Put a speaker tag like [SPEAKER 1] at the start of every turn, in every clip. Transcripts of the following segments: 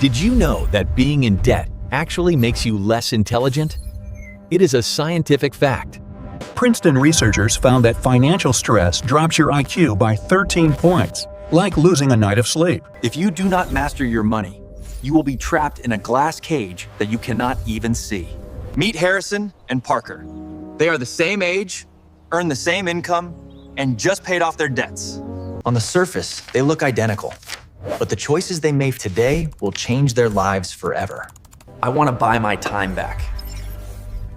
[SPEAKER 1] Did you know that being in debt actually makes you less intelligent? It is a scientific fact.
[SPEAKER 2] Princeton researchers found that financial stress drops your IQ by 13 points, like losing a night of sleep.
[SPEAKER 3] If you do not master your money, you will be trapped in a glass cage that you cannot even see. Meet Harrison and Parker. They are the same age, earn the same income, and just paid off their debts. On the surface, they look identical, but the choices they make today will change their lives forever. I want to buy my time back.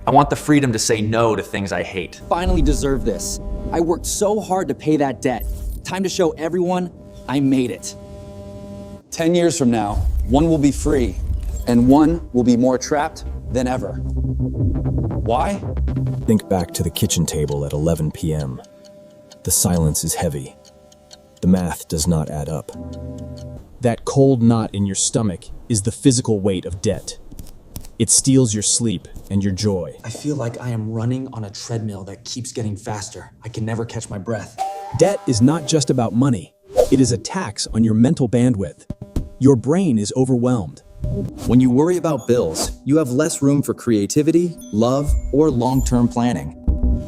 [SPEAKER 3] I want the freedom to say no to things I hate.
[SPEAKER 4] Finally deserve this. I worked so hard to pay that debt. Time to show everyone I made it.
[SPEAKER 5] 10 years from now, one will be free, and one will be more trapped than ever. Why?
[SPEAKER 6] Think back to the kitchen table at 11 p.m. The silence is heavy. The math does not add up. That cold knot in your stomach is the physical weight of debt. It steals your sleep and your joy.
[SPEAKER 4] I feel like I am running on a treadmill that keeps getting faster. I can never catch my breath.
[SPEAKER 6] Debt is not just about money. It is a tax on your mental bandwidth. Your brain is overwhelmed.
[SPEAKER 3] When you worry about bills, you have less room for creativity, love, or long-term planning.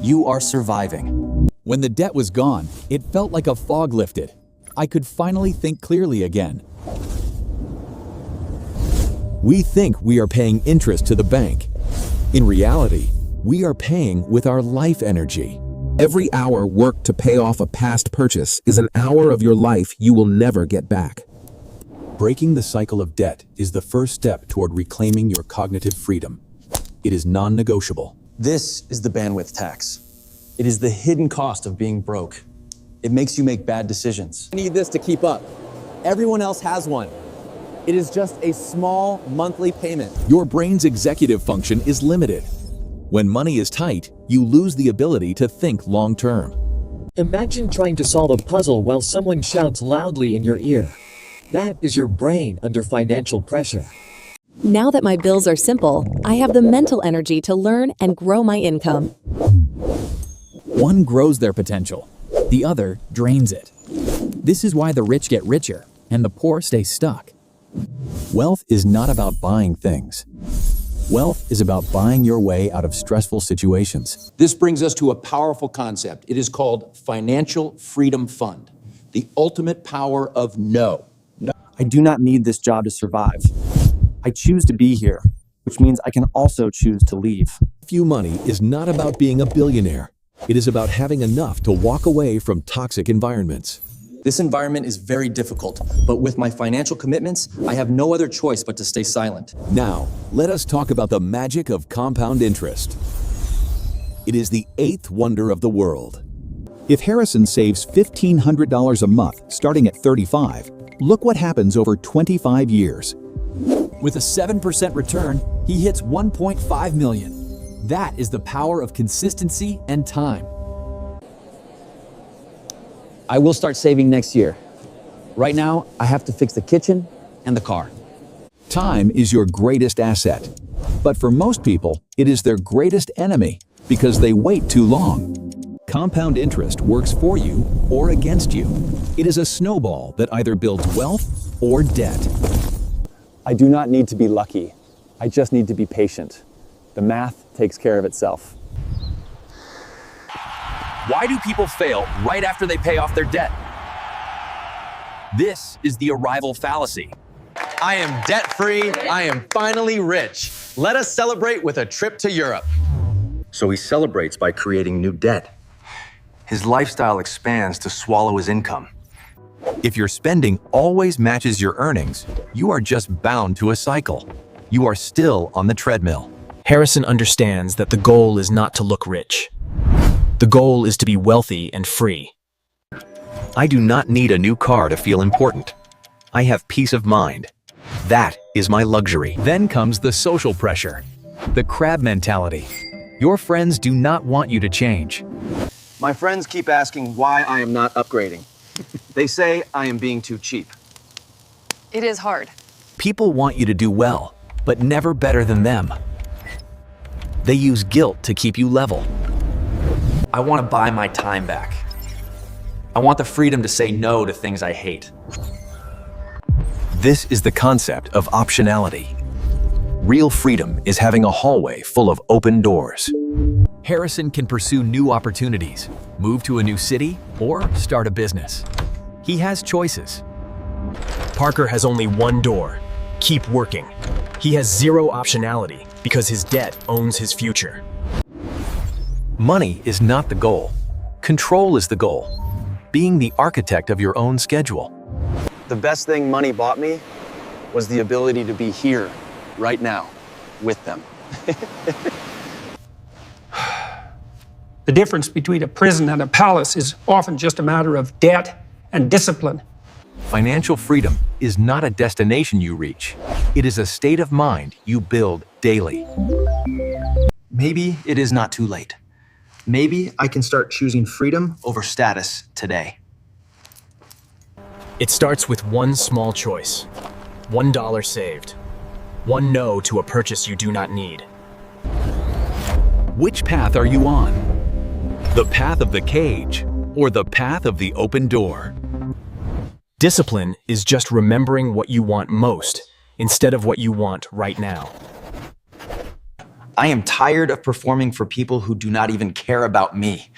[SPEAKER 3] You are surviving.
[SPEAKER 1] When the debt was gone, it felt like a fog lifted. I could finally think clearly again. We think we are paying interest to the bank. In reality, we are paying with our life energy.
[SPEAKER 7] Every hour worked to pay off a past purchase is an hour of your life you will never get back.
[SPEAKER 1] Breaking the cycle of debt is the first step toward reclaiming your cognitive freedom. It is non-negotiable.
[SPEAKER 3] This is the bandwidth tax. It is the hidden cost of being broke. It makes you make bad decisions.
[SPEAKER 4] I need this to keep up. Everyone else has one. It is just a small monthly payment.
[SPEAKER 1] Your brain's executive function is limited. When money is tight, you lose the ability to think long-term.
[SPEAKER 8] Imagine trying to solve a puzzle while someone shouts loudly in your ear. That is your brain under financial pressure.
[SPEAKER 9] Now that my bills are simple, I have the mental energy to learn and grow my income.
[SPEAKER 10] One grows their potential, the other drains it. This is why the rich get richer and the poor stay stuck.
[SPEAKER 1] Wealth is not about buying things. Wealth is about buying your way out of stressful situations.
[SPEAKER 11] This brings us to a powerful concept. It is called Financial Freedom Fund, the ultimate power of no.
[SPEAKER 3] I do not need this job to survive. I choose to be here, which means I can also choose to leave.
[SPEAKER 1] Few money is not about being a billionaire. It is about having enough to walk away from toxic environments.
[SPEAKER 3] This environment is very difficult, but with my financial commitments, I have no other choice but to stay silent.
[SPEAKER 1] Now, let us talk about the magic of compound interest. It is the eighth wonder of the world.
[SPEAKER 12] If Harrison saves $1,500 a month starting at 35, look what happens over 25 years.
[SPEAKER 10] With a 7% return, he hits 1.5 million. That is the power of consistency and time.
[SPEAKER 4] I will start saving next year. Right now, I have to fix the kitchen and the car.
[SPEAKER 12] Time is your greatest asset. But for most people, it is their greatest enemy because they wait too long. Compound interest works for you or against you. It is a snowball that either builds wealth or debt.
[SPEAKER 3] I do not need to be lucky. I just need to be patient. The math takes care of itself.
[SPEAKER 1] Why do people fail right after they pay off their debt? This is the arrival fallacy.
[SPEAKER 13] I am debt-free. I am finally rich. Let us celebrate with a trip to Europe.
[SPEAKER 3] So he celebrates by creating new debt. His lifestyle expands to swallow his income.
[SPEAKER 1] If your spending always matches your earnings, you are just bound to a cycle. You are still on the treadmill.
[SPEAKER 6] Harrison understands that the goal is not to look rich. The goal is to be wealthy and free.
[SPEAKER 1] I do not need a new car to feel important. I have peace of mind. That is my luxury. Then comes the social pressure, the crab mentality. Your friends do not want you to change.
[SPEAKER 13] My friends keep asking why I am not upgrading. They say I am being too cheap.
[SPEAKER 14] It is hard.
[SPEAKER 1] People want you to do well, but never better than them. They use guilt to keep you level.
[SPEAKER 4] I want to buy my time back. I want the freedom to say no to things I hate.
[SPEAKER 1] This is the concept of optionality. Real freedom is having a hallway full of open doors. Harrison can pursue new opportunities, move to a new city, or start a business. He has choices.
[SPEAKER 6] Parker has only one door. Keep working. He has zero optionality because his debt owns his future.
[SPEAKER 1] Money is not the goal. Control is the goal. Being the architect of your own schedule.
[SPEAKER 13] The best thing money bought me was the ability to be here, right now, with them.
[SPEAKER 15] The difference between a prison and a palace is often just a matter of debt and discipline.
[SPEAKER 1] Financial freedom is not a destination you reach. It is a state of mind you build daily.
[SPEAKER 13] Maybe it is not too late. Maybe I can start choosing freedom over status today.
[SPEAKER 6] It starts with one small choice. $1 saved. One no to a purchase you do not need.
[SPEAKER 12] Which path are you on? The path of the cage or the path of the open door?
[SPEAKER 6] Discipline is just remembering what you want most instead of what you want right now.
[SPEAKER 3] I am tired of performing for people who do not even care about me.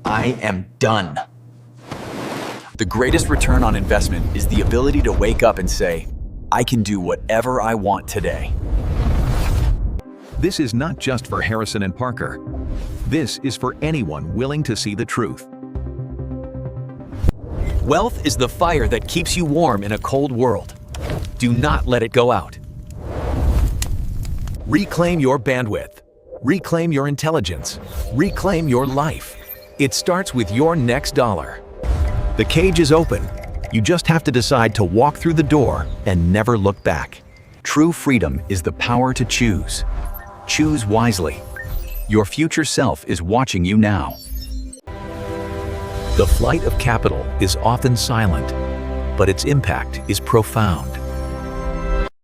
[SPEAKER 3] I am done.
[SPEAKER 12] The greatest return on investment is the ability to wake up and say, I can do whatever I want today.
[SPEAKER 1] This is not just for Harrison and Parker. This is for anyone willing to see the truth. Wealth is the fire that keeps you warm in a cold world. Do not let it go out. Reclaim your bandwidth. Reclaim your intelligence. Reclaim your life. It starts with your next dollar. The cage is open. You just have to decide to walk through the door and never look back. True freedom is the power to choose. Choose wisely. Your future self is watching you now. The flight of capital is often silent, but its impact is profound.